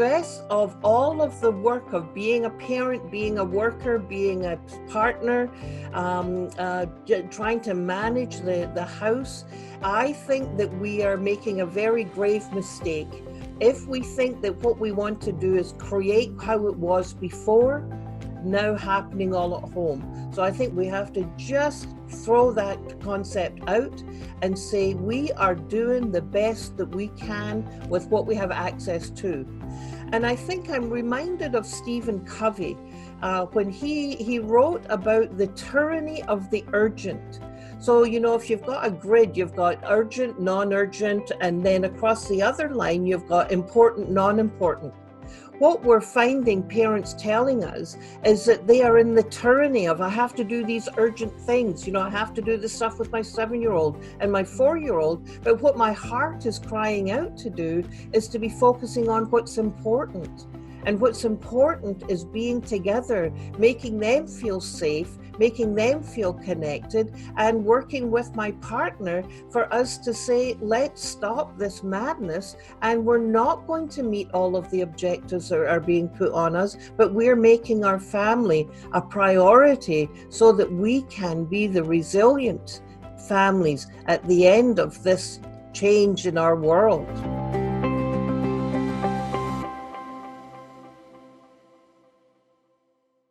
stress of all of the work of being a parent, being a worker, being a partner, trying to manage the house, I think that we are making a very grave mistake if we think that what we want to do is create how it was before, now happening all at home. So I think we have to just throw that concept out and say we are doing the best that we can with what we have access to. And I think I'm reminded of Stephen Covey when he wrote about the tyranny of the urgent. So, you know, if you've got a grid, you've got urgent, non-urgent, and then across the other line, you've got important, non-important. What we're finding parents telling us is that they are in the tyranny of, I have to do these urgent things. You know, I have to do this stuff with my 7-year-old and my 4-year-old. But what my heart is crying out to do is to be focusing on what's important. And what's important is being together, making them feel safe, making them feel connected, and working with my partner for us to say, let's stop this madness. And we're not going to meet all of the objectives that are being put on us, but we're making our family a priority so that we can be the resilient families at the end of this change in our world.